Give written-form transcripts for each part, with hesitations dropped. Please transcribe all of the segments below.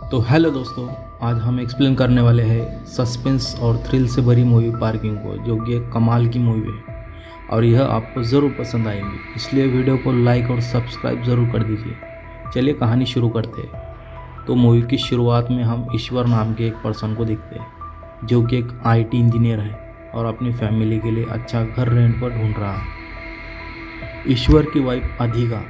तो हेलो दोस्तों, आज हम एक्सप्लेन करने वाले हैं सस्पेंस और थ्रिल से भरी मूवी पार्किंग को, जो कि एक कमाल की मूवी है और यह आपको ज़रूर पसंद आएंगी। इसलिए वीडियो को लाइक और सब्सक्राइब ज़रूर कर दीजिए। चलिए कहानी शुरू करते हैं। तो मूवी की शुरुआत में हम ईश्वर नाम के एक पर्सन को देखते हैं, जो कि एक IT इंजीनियर है और अपनी फैमिली के लिए अच्छा घर रेंट पर ढूंढ रहा है। ईश्वर की वाइफ अधिका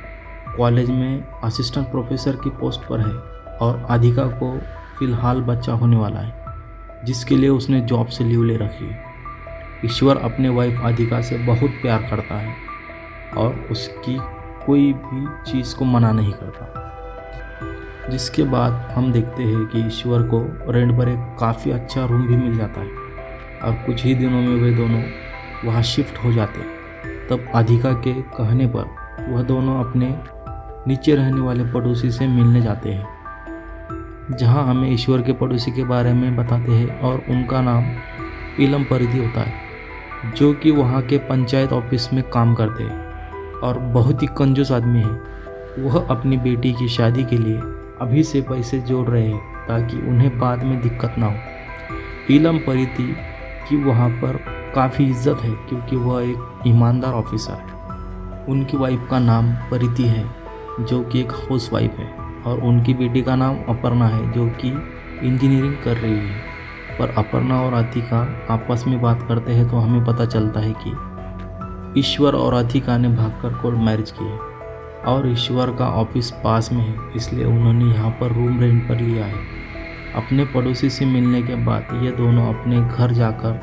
कॉलेज में असिस्टेंट प्रोफेसर की पोस्ट पर है और अधिका को फ़िलहाल बच्चा होने वाला है, जिसके लिए उसने जॉब से लीव ले रखी है। ईश्वर अपने वाइफ अधिका से बहुत प्यार करता है और उसकी कोई भी चीज़ को मना नहीं करता। जिसके बाद हम देखते हैं कि ईश्वर को रेंट पर एक काफ़ी अच्छा रूम भी मिल जाता है और कुछ ही दिनों में वे दोनों वहाँ शिफ्ट हो जाते हैं। तब अधिका के कहने पर वह दोनों अपने नीचे रहने वाले पड़ोसी से मिलने जाते हैं, जहां हमें ईश्वर के पड़ोसी के बारे में बताते हैं और उनका नाम इलम परिधि होता है, जो कि वहां के पंचायत ऑफिस में काम करते हैं और बहुत ही कंजूस आदमी है। वह अपनी बेटी की शादी के लिए अभी से पैसे जोड़ रहे हैं ताकि उन्हें बाद में दिक्कत ना हो। इलम परिधि की वहाँ पर काफ़ी इज्जत है क्योंकि वह एक ईमानदार ऑफिसर है। उनकी वाइफ का नाम परिधि है, जो कि एक हाउस वाइफ है, और उनकी बेटी का नाम अपर्णा है, जो कि इंजीनियरिंग कर रही है। पर अपर्णा और अधिका आपस में बात करते हैं तो हमें पता चलता है कि ईश्वर और अधिका ने भागकर कोर्ट मैरिज की है और ईश्वर का ऑफिस पास में है, इसलिए उन्होंने यहाँ पर रूम रेंट पर लिया है। अपने पड़ोसी से मिलने के बाद ये दोनों अपने घर जाकर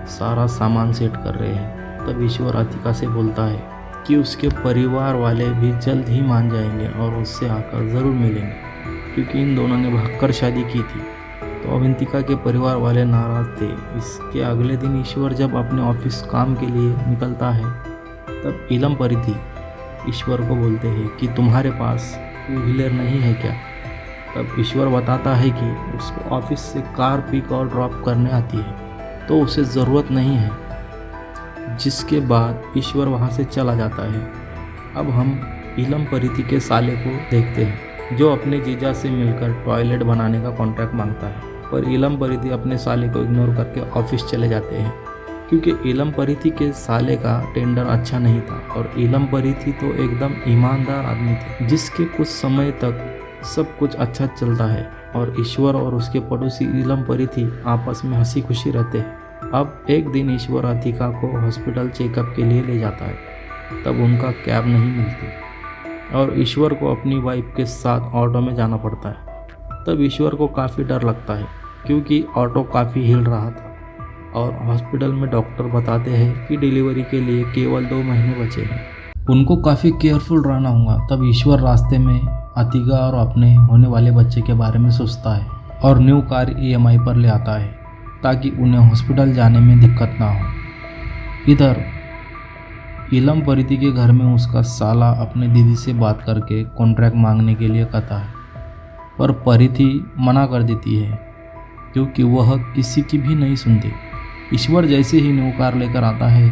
सारा सामान सेट कर रहे हैं। तब ईश्वर अधिका से बोलता है कि उसके परिवार वाले भी जल्द ही मान जाएंगे और उससे आकर ज़रूर मिलेंगे, क्योंकि इन दोनों ने भागकर शादी की थी। तो अवंतिका के परिवार वाले नाराज़ थे। इसके अगले दिन ईश्वर जब अपने ऑफिस काम के लिए निकलता है, तब इलम परिधि ईश्वर को बोलते हैं कि तुम्हारे पास 2 व्हीलर नहीं है क्या। तब ईश्वर बताता है कि उसको ऑफिस से कार पिक और ड्रॉप करने आती है, तो उसे ज़रूरत नहीं है। जिसके बाद ईश्वर वहाँ से चला जाता है। अब हम इलम परिधि के साले को देखते हैं, जो अपने जीजा से मिलकर टॉयलेट बनाने का कॉन्ट्रैक्ट मांगता है। पर इलम परिधि अपने साले को इग्नोर करके ऑफिस चले जाते हैं, क्योंकि इलम परिधि के साले का टेंडर अच्छा नहीं था और इलम परिधि तो एकदम ईमानदार आदमी थे, जिसके कुछ समय तक सब कुछ अच्छा चलता है और ईश्वर और उसके पड़ोसी इलम परिधि आपस में हंसी खुशी रहते हैं। अब एक दिन ईश्वर अधिका को हॉस्पिटल चेकअप के लिए ले जाता है। तब उनका कैब नहीं मिलती और ईश्वर को अपनी वाइफ के साथ ऑटो में जाना पड़ता है। तब ईश्वर को काफ़ी डर लगता है क्योंकि ऑटो काफ़ी हिल रहा था और हॉस्पिटल में डॉक्टर बताते हैं कि डिलीवरी के लिए केवल 2 महीने बचे हैं। उनको काफ़ी केयरफुल रहना होगा। तब ईश्वर रास्ते में अधिका और अपने होने वाले बच्चे के बारे में सोचता है और न्यू कार EMI पर ले आता है ताकि उन्हें हॉस्पिटल जाने में दिक्कत ना हो। इधर इलम परिधि के घर में उसका साला अपने दीदी से बात करके कॉन्ट्रैक्ट मांगने के लिए कहता है, पर परिधि मना कर देती है क्योंकि वह किसी की भी नहीं सुनती। ईश्वर जैसे ही न्यू कार लेकर आता है,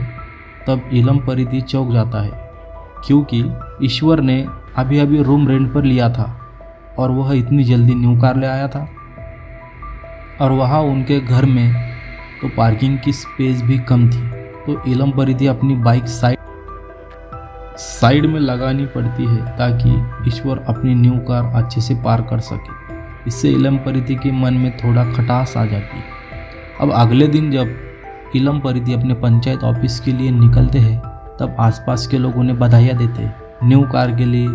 तब इलम परिधि चौंक जाता है क्योंकि ईश्वर ने अभी अभी रूम रेंट पर लिया था और वह इतनी जल्दी न्यू कार ले आया था। और वहाँ उनके घर में तो पार्किंग की स्पेस भी कम थी, तो इलम परिधि अपनी बाइक साइड में लगानी पड़ती है ताकि ईश्वर अपनी न्यू कार अच्छे से पार्क कर सके। इससे इलम परिधि के मन में थोड़ा खटास आ जाती है। अब अगले दिन जब इलम परिधि अपने पंचायत ऑफिस के लिए निकलते हैं, तब आसपास के लोग उन्हें बधाइयाँ देते हैं न्यू कार के लिए,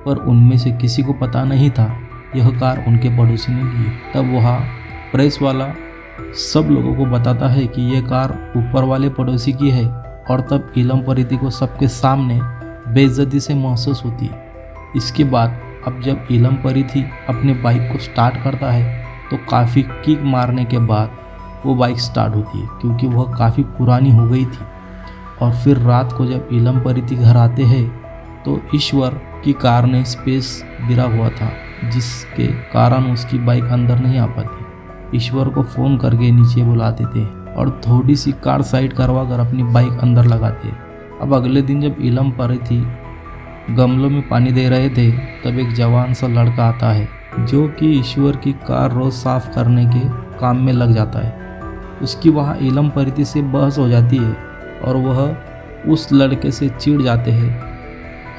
पर उनमें से किसी को पता नहीं था यह कार उनके पड़ोसी ने ली है। तब वहाँ प्रेस वाला सब लोगों को बताता है कि यह कार ऊपर वाले पड़ोसी की है और तब इलम परिधि को सबके सामने बेइज्जती से महसूस होती है। इसके बाद अब जब इलम परिधि अपने बाइक को स्टार्ट करता है तो काफ़ी किक मारने के बाद वो बाइक स्टार्ट होती है, क्योंकि वह काफ़ी पुरानी हो गई थी। और फिर रात को जब इलम परिधि घर आते हैं तो ईश्वर की कार ने स्पेस गिरा हुआ था, जिसके कारण उसकी बाइक अंदर नहीं आ पाती। ईश्वर को फ़ोन करके नीचे बुलाते थे और थोड़ी सी कार साइड करवा कर अपनी बाइक अंदर लगाते। अब अगले दिन जब इलम परिधि गमलों में पानी दे रहे थे, तब एक जवान सा लड़का आता है जो कि ईश्वर की कार रोज साफ करने के काम में लग जाता है। उसकी वहाँ इलम परिति से बहस हो जाती है और वह उस लड़के से चिढ़ जाते हैं।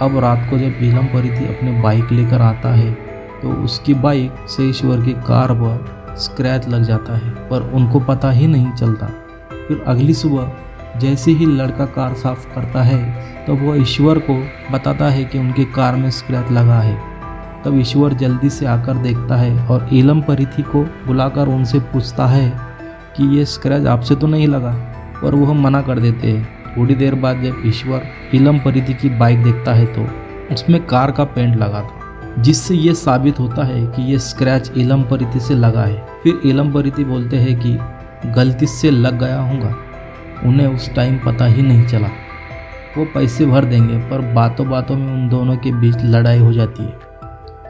अब रात को जब इलम परिति अपने बाइक लेकर आता है तो उसकी बाइक से ईश्वर की कार पर स्क्रैच लग जाता है, पर उनको पता ही नहीं चलता। फिर अगली सुबह जैसे ही लड़का कार साफ करता है तो वह ईश्वर को बताता है कि उनकी कार में स्क्रैच लगा है। तब ईश्वर जल्दी से आकर देखता है और इलम परिति को बुलाकर उनसे पूछता है कि ये स्क्रैच आपसे तो नहीं लगा, पर वह मना कर देते हैं। थोड़ी देर बाद जब ईश्वर इलम परिति की बाइक देखता है तो उसमें कार का पेंट लगा था, जिससे ये साबित होता है कि ये स्क्रैच इलम परिति से लगा है। फिर इलम परिति बोलते हैं कि गलती से लग गया होगा, उन्हें उस टाइम पता ही नहीं चला। वो पैसे भर देंगे, पर बातों बातों में उन दोनों के बीच लड़ाई हो जाती है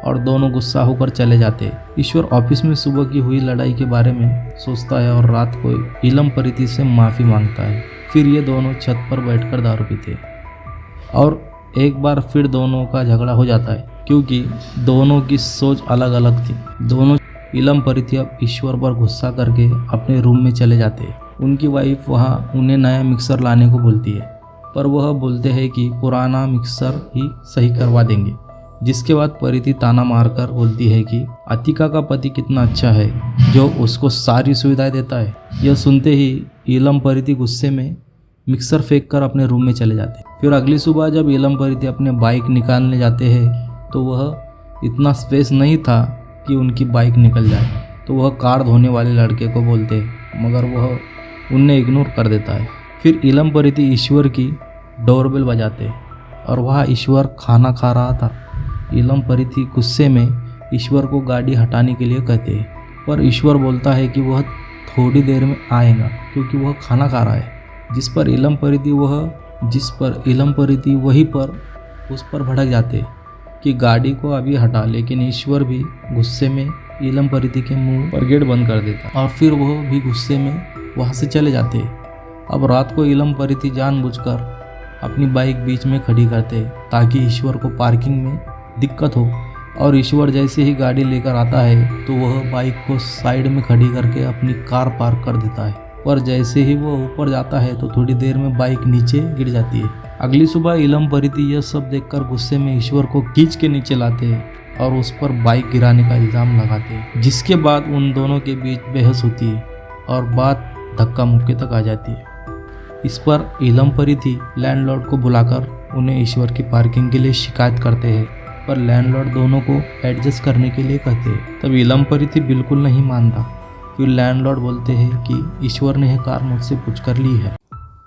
और दोनों गुस्सा होकर चले जाते हैं। ईश्वर ऑफिस में सुबह की हुई लड़ाई के बारे में सोचता है और रात को इलम परिति से माफ़ी मांगता है। फिर ये दोनों छत पर बैठकर दारू पीते हैं और एक बार फिर दोनों का झगड़ा हो जाता है, क्योंकि दोनों की सोच अलग अलग थी। दोनों इलम परिति अब ईश्वर पर गुस्सा करके अपने रूम में चले जाते हैं। उनकी वाइफ वहाँ उन्हें नया मिक्सर लाने को बोलती है, पर वह बोलते हैं कि पुराना मिक्सर ही सही करवा देंगे। जिसके बाद परिति ताना मारकर बोलती है कि अतिका का पति कितना अच्छा है जो उसको सारी सुविधाएं देता है। यह सुनते ही इलम परिति गुस्से में मिक्सर फेंक कर अपने रूम में चले जाते हैं। फिर अगली सुबह जब इलम परिति अपने बाइक निकालने जाते हैं तो वह इतना स्पेस नहीं था कि उनकी बाइक निकल जाए, तो वह कार धोने वाले लड़के को बोलते हैं, मगर वह उन्हें इग्नोर कर देता है। फिर इलम परिति ईश्वर की डोरबेल बजाते हैं और वहाँ ईश्वर खाना खा रहा था। इलम परिति गुस्से में ईश्वर को गाड़ी हटाने के लिए कहते हैं, पर ईश्वर बोलता है कि वह थोड़ी देर में आएगा क्योंकि वह खाना खा रहा है। जिस पर इलम परिति वहीं पर उस पर भड़क जाते हैं कि गाड़ी को अभी हटा, लेकिन ईश्वर भी गुस्से में इलम परिति के मुंह पर गेट बंद कर देता और फिर वह भी गुस्से में वहाँ से चले जाते हैं। अब रात को इलम परिति जानबूझकर अपनी बाइक बीच में खड़ी करते ताकि ईश्वर को पार्किंग में दिक्कत हो, और ईश्वर जैसे ही गाड़ी लेकर आता है तो वह बाइक को साइड में खड़ी करके अपनी कार पार्क कर देता है। पर जैसे ही वह ऊपर जाता है तो थोड़ी देर में बाइक नीचे गिर जाती है। अगली सुबह इलम परिति यह सब देखकर गुस्से में ईश्वर को खींच के नीचे लाते हैं और उस पर बाइक गिराने का इल्ज़ाम लगाते हैं, जिसके बाद उन दोनों के बीच बहस होती है और बात धक्का मुक्की तक आ जाती है। इस पर इलम परिति लैंडलॉर्ड को बुलाकर उन्हें ईश्वर की पार्किंग के लिए शिकायत करते हैं, पर लैंडलॉर्ड दोनों को एडजस्ट करने के लिए कहते हैं। तब इलम परिति बिल्कुल नहीं मानता। फिर लैंडलॉर्ड बोलते हैं कि ईश्वर ने यह कार मुझसे पूछ कर ली है।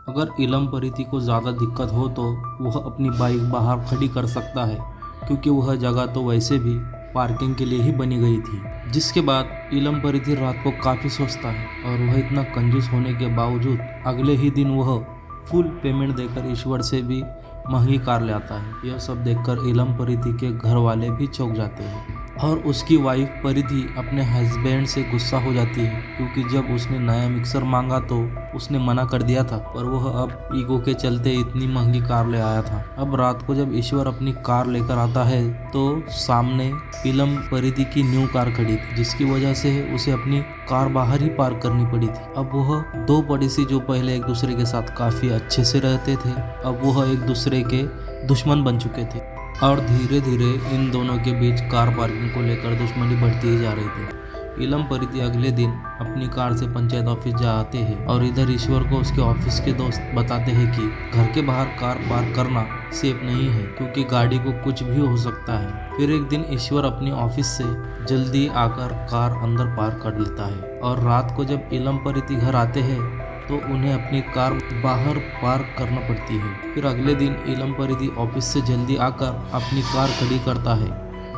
अगर इलम परिति को ज़्यादा दिक्कत हो तो वह अपनी बाइक बाहर खड़ी कर सकता है, क्योंकि वह जगह तो वैसे भी पार्किंग के लिए ही बनी गई थी। जिसके बाद इलम परिति रात को काफ़ी सोचता है और वह इतना कंजूस होने के बावजूद अगले ही दिन वह फुल पेमेंट देकर ईश्वर से भी महंगी कार ले आता है। यह सब देखकर इलम परिति के घर वाले भी चौंक जाते हैं और उसकी वाइफ परिधि अपने हस्बैंड से गुस्सा हो जाती है, क्योंकि जब उसने नया मिक्सर मांगा तो उसने मना कर दिया था, पर वह अब ईगो के चलते इतनी महंगी कार ले आया था। अब रात को जब ईश्वर अपनी कार लेकर आता है तो सामने इलम परिधि की न्यू कार खड़ी थी, जिसकी वजह से उसे अपनी कार बाहर ही पार्क करनी पड़ी थी। अब वह दो पड़ोसी जो पहले एक दूसरे के साथ काफ़ी अच्छे से रहते थे, अब वह एक दूसरे के दुश्मन बन चुके थे और धीरे धीरे इन दोनों के बीच कार पार्किंग को लेकर दुश्मनी बढ़ती ही जा रही थी। इलम परिधि अगले दिन अपनी कार से पंचायत ऑफिस जाते हैं और इधर ईश्वर को उसके ऑफिस के दोस्त बताते हैं कि घर के बाहर कार पार्क करना सेफ नहीं है, क्योंकि गाड़ी को कुछ भी हो सकता है। फिर एक दिन ईश्वर अपने ऑफिस से जल्दी आकर कार अंदर पार्क कर लेता है और रात को जब इलम परिधि घर आते हैं तो उन्हें अपनी कार बाहर पार्क करना पड़ती है। फिर अगले दिन इलम परिधि ऑफिस से जल्दी आकर अपनी कार खड़ी करता है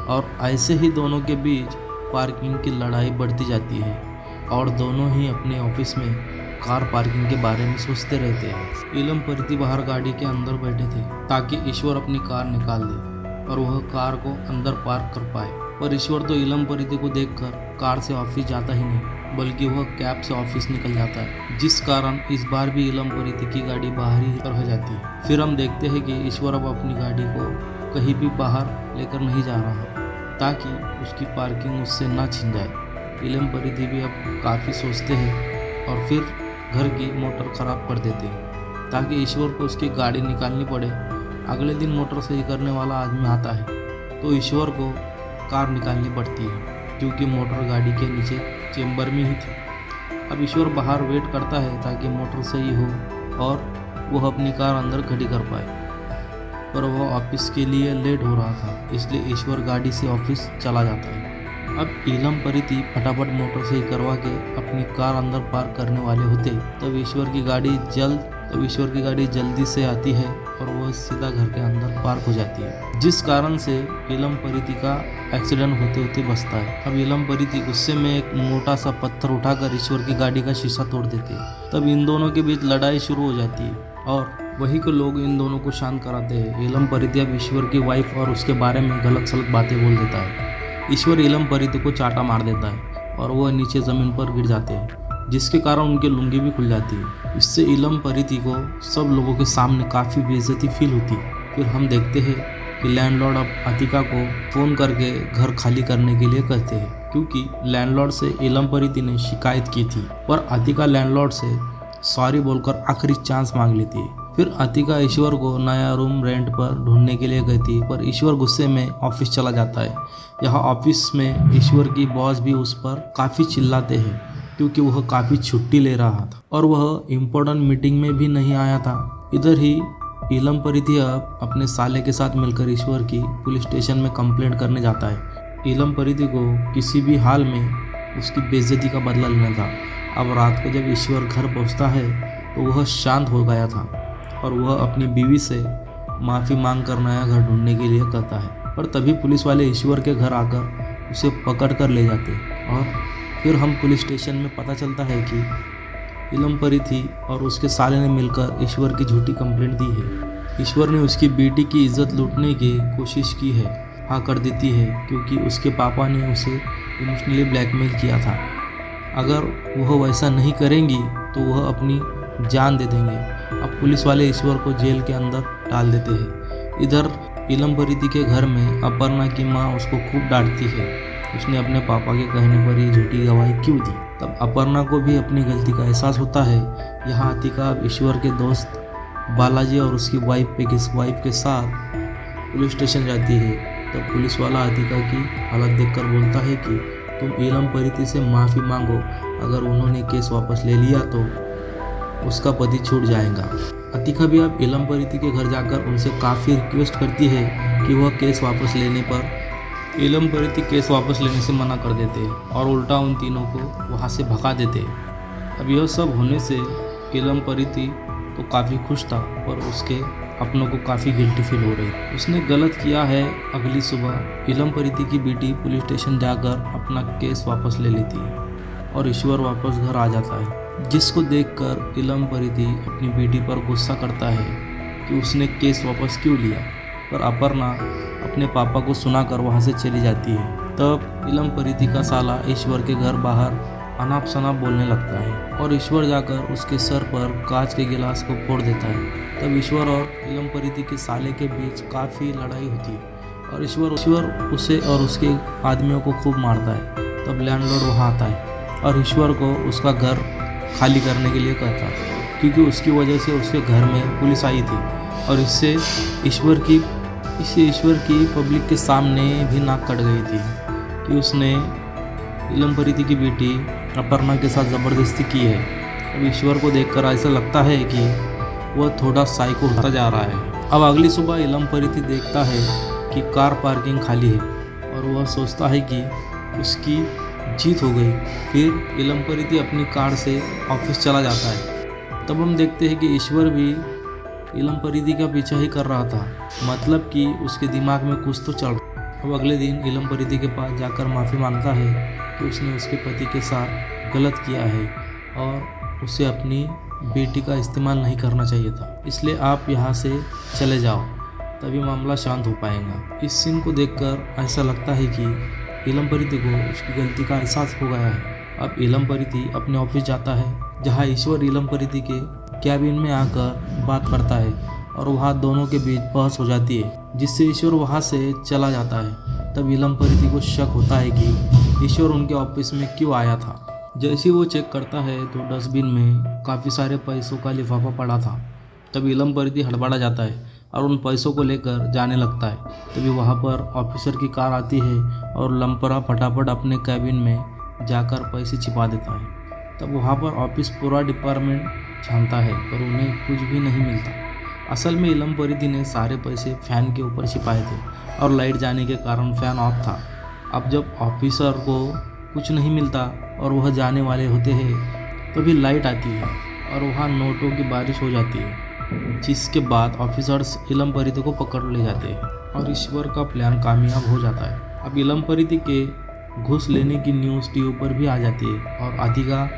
और ऐसे ही दोनों के बीच पार्किंग की लड़ाई बढ़ती जाती है और दोनों ही अपने ऑफिस में कार पार्किंग के बारे में सोचते रहते हैं। इलम परिधि बाहर गाड़ी के अंदर बैठे थे ताकि ईश्वर अपनी कार निकाल दे और वह कार को अंदर पार्क कर पाए, पर ईश्वर तो इलम परिधि को देखकर कार से ऑफिस जाता ही नहीं, बल्कि वह कैब से ऑफिस निकल जाता है, जिस कारण इस बार भी इलम परिधि की गाड़ी बाहर ही रह जाती है। फिर हम देखते हैं कि ईश्वर अब अपनी गाड़ी को कहीं भी बाहर लेकर नहीं जा रहा है ताकि उसकी पार्किंग उससे ना छिन जाए। इलम परिधि भी अब काफ़ी सोचते हैं और फिर घर की मोटर ख़राब कर देते हैं ताकि ईश्वर को उसकी गाड़ी निकालनी पड़े। अगले दिन मोटर सही करने वाला आदमी आता है तो ईश्वर को कार निकालनी पड़ती है क्योंकि मोटर गाड़ी के नीचे चेंबर में ही थी। अब ईश्वर बाहर वेट करता है ताकि मोटर सही हो और वह अपनी कार अंदर खड़ी कर पाए, पर वह ऑफिस के लिए लेट हो रहा था, इसलिए ईश्वर गाड़ी से ऑफिस चला जाता है। अब इलम परिधि फटाफट मोटर सही करवा के अपनी कार अंदर पार्क करने वाले होते तब ईश्वर की गाड़ी जल्दी से आती है और वह सीधा घर के अंदर पार्क हो जाती है, जिस कारण से इलम परिधि का एक्सीडेंट होते होते बचता है। अब इलम परिधि गुस्से में एक मोटा सा पत्थर उठाकर ईश्वर की गाड़ी का शीशा तोड़ देते हैं। तब इन दोनों के बीच लड़ाई शुरू हो जाती है और वही के लोग इन दोनों को शांत कराते हैं। इलम परिधि अब ईश्वर की वाइफ और उसके बारे में गलत सलत बातें बोल देता है। ईश्वर इलम परिधि को चाटा मार देता है और वह नीचे ज़मीन पर गिर जाते हैं, जिसके कारण उनकी लुंगी भी खुल जाती है। इससे इलम परिधि को सब लोगों के सामने काफ़ी बेइज्जती फील होती है। फिर हम देखते हैं कि लैंडलॉर्ड अब अतिका को फ़ोन करके घर खाली करने के लिए कहते हैं, क्योंकि लैंडलॉर्ड से इलम परिधि ने शिकायत की थी, पर अतिका लैंडलॉर्ड से सॉरी बोलकर आखिरी चांस मांग लेती है। फिर अतिका ईश्वर को नया रूम रेंट पर ढूंढने के लिए कहती है, पर ईश्वर गुस्से में ऑफिस चला जाता है। यहाँ ऑफिस में ईश्वर की बॉस भी उस पर काफ़ी चिल्लाते हैं क्योंकि वह काफ़ी छुट्टी ले रहा था और वह इम्पोर्टेंट मीटिंग में भी नहीं आया था। इधर ही इलम परिधि अब अपने साले के साथ मिलकर ईश्वर की पुलिस स्टेशन में कंप्लेंट करने जाता है। इलम परिधि को किसी भी हाल में उसकी बेइज्जती का बदला लेना था। अब रात को जब ईश्वर घर पहुंचता है तो वह शांत हो गया था और वह अपनी बीवी से माफ़ी मांग कर नया घर ढूंढने के लिए कहता है, पर तभी पुलिस वाले ईश्वर के घर आकर उसे पकड़ कर ले जाते और फिर हम पुलिस स्टेशन में पता चलता है कि इलम परिधि और उसके साले ने मिलकर ईश्वर की झूठी कंप्लेंट दी है। ईश्वर ने उसकी बेटी की इज्जत लूटने की कोशिश की है, हाँ कर देती है, क्योंकि उसके पापा ने उसे इमोशनली ब्लैकमेल किया था। अगर वह वैसा नहीं करेंगी तो वह अपनी जान दे देंगे। अब पुलिस वाले ईश्वर को जेल के अंदर डाल देते हैं। इधर इलम परिधि के घर में अपर्णा की माँ उसको खूब डांटती है, उसने अपने पापा के कहने पर ये झूठी गवाही क्यों दी। तब अपर्णा को भी अपनी गलती का एहसास होता है। यहाँ अतिका अब ईश्वर के दोस्त बालाजी और उसकी वाइफ के साथ पुलिस स्टेशन जाती है। तब पुलिस वाला अतिका की हालत देखकर बोलता है कि तुम इलम परिधि से माफ़ी मांगो, अगर उन्होंने केस वापस ले लिया तो उसका पति छूट जाएगा। अतिका भी अब इलम परिधि के घर जाकर उनसे काफ़ी रिक्वेस्ट करती है कि वह केस वापस लेने पर इलम परिधि केस वापस लेने से मना कर देते हैं और उल्टा उन तीनों को वहाँ से भगा देते हैं। अब यह सब होने से इलम परिधि तो काफ़ी खुश था, पर उसके अपनों को काफ़ी गिल्टी फील हो रही। उसने गलत किया है। अगली सुबह इलम परिधि की बेटी पुलिस स्टेशन जाकर अपना केस वापस ले लेती है और ईश्वर वापस घर आ जाता है, जिसको देखकर इलम परिधि अपनी बेटी पर गुस्सा करता है कि उसने केस वापस क्यों लिया, पर अपर्णा अपने पापा को सुनाकर वहाँ से चली जाती है। तब इलम परिधि का साला ईश्वर के घर बाहर अनाप शनाप बोलने लगता है और ईश्वर जाकर उसके सर पर कांच के गिलास को फोड़ देता है। तब ईश्वर और इलम परिधि के साले के बीच काफ़ी लड़ाई होती है और ईश्वर उसे और उसके आदमियों को खूब मारता है। तब लैंडलॉर्ड वहाँ आता है और ईश्वर को उसका घर खाली करने के लिए कहता है, क्योंकि उसकी वजह से उसके घर में पुलिस आई थी और इससे ईश्वर की पब्लिक के सामने भी नाक कट गई थी कि उसने इलम परिधि की बेटी अपर्णा के साथ ज़बरदस्ती की है। अब ईश्वर को देखकर ऐसा लगता है कि वह थोड़ा साइको होता जा रहा है। अब अगली सुबह इलम परिधि देखता है कि कार पार्किंग खाली है और वह सोचता है कि उसकी जीत हो गई। फिर इलम परिधि अपनी कार से ऑफिस चला जाता है। तब हम देखते हैं कि ईश्वर भी इलम परिधि का पीछा ही कर रहा था, मतलब कि उसके दिमाग में कुछ तो चल रहा। अब अगले दिन इलम परिधि के पास जाकर माफ़ी मांगता है कि उसने उसके पति के साथ गलत किया है और उसे अपनी बेटी का इस्तेमाल नहीं करना चाहिए था, इसलिए आप यहाँ से चले जाओ, तभी मामला शांत हो पाएगा। इस सीन को देखकर ऐसा लगता है कि इलम परिधि को उसकी गलती का एहसास हो गया है। अब इलम परिधि अपने ऑफिस जाता है, जहाँ ईश्वर इलम परिधि के कैबिन में आकर बात करता है और वहाँ दोनों के बीच बहस हो जाती है, जिससे ईश्वर वहाँ से चला जाता है। तब इलम परिधि को शक होता है कि ईश्वर उनके ऑफिस में क्यों आया था। जैसे वो चेक करता है तो डस्टबिन में काफ़ी सारे पैसों का लिफाफा पड़ा था। तब इलम परिधि हड़बड़ा जाता है और उन पैसों को लेकर जाने लगता है। तभी वहाँ पर ऑफिसर की कार आती है और लंपरा फटाफट अपने कैबिन में जाकर पैसे छिपा देता है। तब वहाँ पर ऑफिस पूरा डिपार्टमेंट छानता है पर उन्हें कुछ भी नहीं मिलता। असल में इलम परिधि ने सारे पैसे फैन के ऊपर छिपाए थे और लाइट जाने के कारण फैन ऑफ था। अब जब ऑफिसर को कुछ नहीं मिलता और वह जाने वाले होते हैं तभी लाइट आती है और वहाँ नोटों की बारिश हो जाती है, जिसके बाद ऑफिसर्स इलम परिधि को पकड़ ले जाते हैं और ईश्वर का प्लान कामयाब हो जाता है। अब इलम परिधि के घूस लेने की न्यूज़ टीवी पर भी आ जाती है और अधिका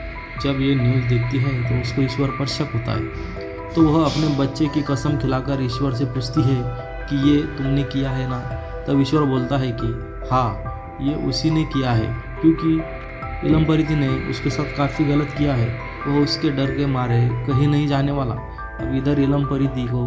जब ये न्यूज़ देखती है तो उसको ईश्वर पर शक होता है। तो वह अपने बच्चे की कसम खिलाकर ईश्वर से पूछती है कि ये तुमने किया है ना। तब ईश्वर बोलता है कि हाँ, ये उसी ने किया है, क्योंकि इलम परिधि ने उसके साथ काफ़ी गलत किया है। वह उसके डर के मारे कहीं नहीं जाने वाला। अब इधर इलम परिधि को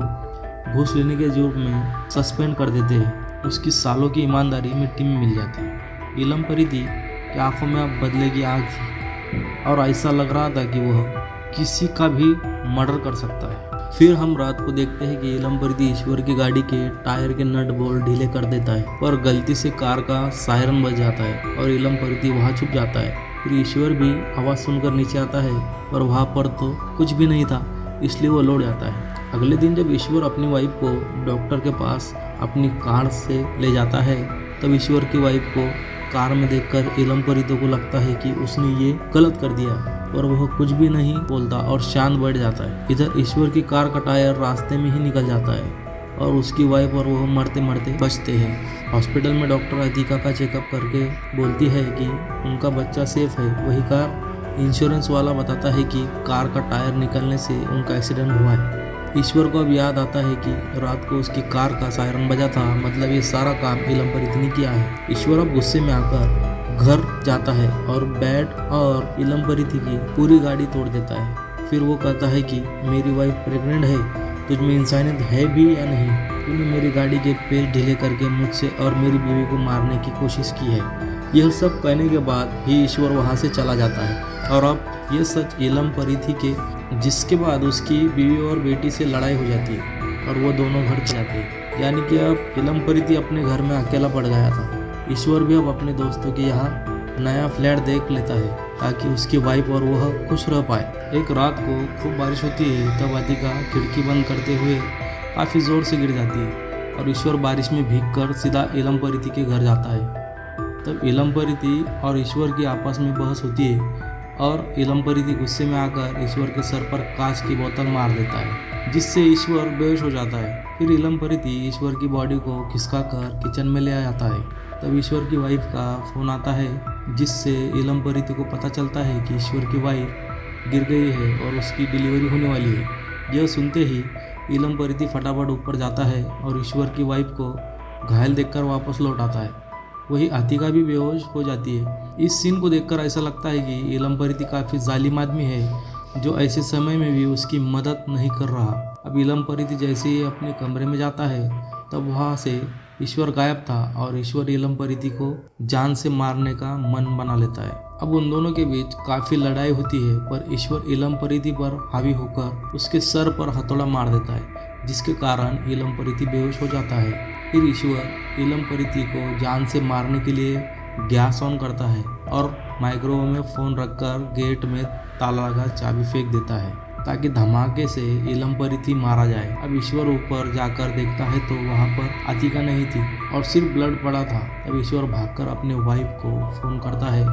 घूस लेने के जुर्म में सस्पेंड कर देते हैं। उसकी सालों की ईमानदारी मिट्टी में मिल जाती है। इलम परिधि की आंखों में अब बदले की आग थी और ऐसा लग रहा था कि वह किसी का भी मर्डर कर सकता है। फिर हम रात को देखते हैं कि इलम परिधि ईश्वर की गाड़ी के टायर के नट बोल्ट ढीले कर देता है पर गलती से कार का सायरन बज जाता है और इलम परिधि वहाँ छुप जाता है। फिर ईश्वर भी आवाज़ सुनकर नीचे आता है पर वहाँ पर तो कुछ भी नहीं था, इसलिए वो लौट जाता है। अगले दिन जब ईश्वर अपनी वाइफ को डॉक्टर के पास अपनी कार से ले जाता है तब ईश्वर की वाइफ को कार में देखकर इलम परिधि को लगता है कि उसने ये गलत कर दिया, पर वह कुछ भी नहीं बोलता और शांत बैठ जाता है। इधर ईश्वर की कार का टायर रास्ते में ही निकल जाता है और उसकी वाइफ और वह मरते मरते बचते हैं। हॉस्पिटल में डॉक्टर अधिका का चेकअप करके बोलती है कि उनका बच्चा सेफ है। वही कार इंश्योरेंस वाला बताता है कि कार का टायर निकलने से उनका एक्सीडेंट हुआ है। ईश्वर को अब याद आता है कि रात को उसकी कार का सायरन बजा था, मतलब ये सारा काम इलम परिधि ने किया है। ईश्वर अब गुस्से में आकर घर जाता है और बैट और इलम परिधि की पूरी गाड़ी तोड़ देता है। फिर वो कहता है कि मेरी वाइफ प्रेग्नेंट है, तुझमें इंसानियत है भी या नहीं? तूने मेरी गाड़ी के पेच ढीले करके मुझसे और मेरी बीवी को मारने की कोशिश की है। यह सब कहने के बाद ही ईश्वर वहाँ से चला जाता है और अब ये सच इलम परिधि के, जिसके बाद उसकी बीवी और बेटी से लड़ाई हो जाती है और वो दोनों घर चले जाते हैं। यानी कि अब इलम परिधि अपने घर में अकेला पड़ गया था। ईश्वर भी अब अपने दोस्तों के यहाँ नया फ्लैट देख लेता है ताकि उसकी वाइफ और वह खुश रह पाए। एक रात को खूब बारिश होती है तब अधिका खिड़की बंद करते हुए काफ़ी ज़ोर से गिर जाती है और ईश्वर बारिश में भीगकर सीधा इलम परिधि के घर जाता है। तब इलम परिधि और ईश्वर की आपस में बहस होती है और इलम परिधि गुस्से में आकर ईश्वर के सर पर कांच की बोतल मार देता है, जिससे ईश्वर बेहोश हो जाता है। फिर इलम परिधि ईश्वर की बॉडी को खिसकाकर किचन में ले जाता है। तब ईश्वर की वाइफ का फ़ोन आता है, जिससे इलम परिधि को पता चलता है कि ईश्वर की वाइफ गिर गई है और उसकी डिलीवरी होने वाली है। यह सुनते ही इलम परिधि फटाफट ऊपर जाता है और ईश्वर की वाइफ को घायल देखकर वापस लौट आता है। वही अधिका भी बेहोश हो जाती है। इस सीन को देखकर ऐसा लगता है कि इलम परिधि काफ़ी जालिम आदमी है जो ऐसे समय में भी उसकी मदद नहीं कर रहा। अब इलम परिधि जैसे ही अपने कमरे में जाता है तब वहाँ से ईश्वर गायब था और ईश्वर इलम परिधि को जान से मारने का मन बना लेता है। अब उन दोनों के बीच काफ़ी लड़ाई होती है पर ईश्वर इलम परिधि पर हावी होकर उसके सर पर हथौड़ा मार देता है, जिसके कारण इलम परिधि बेहोश हो जाता है। फिर ईश्वर इलम परिधि को जान से मारने के लिए गैस ऑन करता है और माइक्रोवेव में फ़ोन रखकर गेट में ताला लगा चाबी फेंक देता है ताकि धमाके से इलम परिधि मारा जाए। अब ईश्वर ऊपर जाकर देखता है तो वहाँ पर अधिका नहीं थी और सिर्फ ब्लड पड़ा था। तब ईश्वर भागकर अपने वाइफ को फ़ोन करता है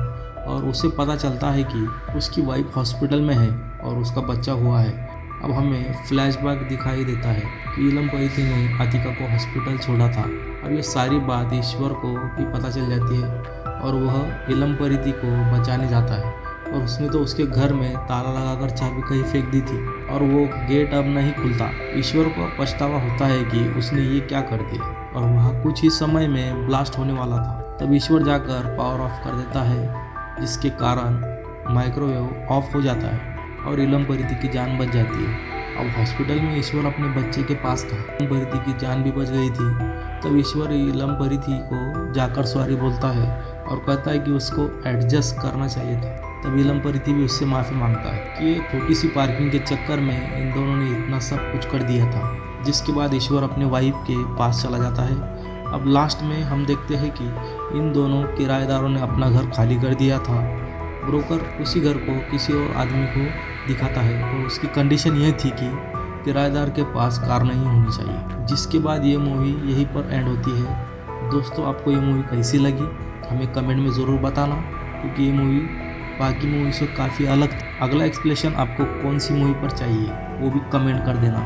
और उसे पता चलता है कि उसकी वाइफ हॉस्पिटल में है और उसका बच्चा हुआ है। अब हमें फ्लैशबैक दिखाई देता है कि इलम परिधि ने अधिका को हॉस्पिटल छोड़ा था। अब ये सारी बात ईश्वर को भी पता चल जाती है और वह इलम परिधि को बचाने जाता है और उसने तो उसके घर में ताला लगाकर चाबी कहीं फेंक दी थी और वो गेट अब नहीं खुलता। ईश्वर को पछतावा होता है कि उसने ये क्या कर दिया और वहाँ कुछ ही समय में ब्लास्ट होने वाला था। तब ईश्वर जाकर पावर ऑफ कर देता है, जिसके कारण माइक्रोवेव ऑफ हो जाता है और इलम परिधि की जान बच जाती है। अब हॉस्पिटल में ईश्वर अपने बच्चे के पास था। इलम परिधि की जान भी बच गई थी तब ईश्वर इलम परिथी को जाकर सॉरी बोलता है और कहता है कि उसको एडजस्ट करना चाहिए था। तब इलम परिथी भी उससे माफ़ी मांगता है कि ये छोटी सी पार्किंग के चक्कर में इन दोनों ने इतना सब कुछ कर दिया था। जिसके बाद ईश्वर अपने वाइफ के पास चला जाता है। अब लास्ट में हम देखते हैं कि इन दोनों किराएदारों ने अपना घर खाली कर दिया था। ब्रोकर उसी घर को किसी और आदमी को दिखाता है और उसकी कंडीशन यह थी कि किराएदार के पास कार नहीं होनी चाहिए। जिसके बाद ये मूवी यहीं पर एंड होती है। दोस्तों, आपको ये मूवी कैसी लगी हमें कमेंट में ज़रूर बताना, क्योंकि ये मूवी बाकी मूवी से काफ़ी अलग। अगला एक्सप्लेनेशन आपको कौन सी मूवी पर चाहिए वो भी कमेंट कर देना।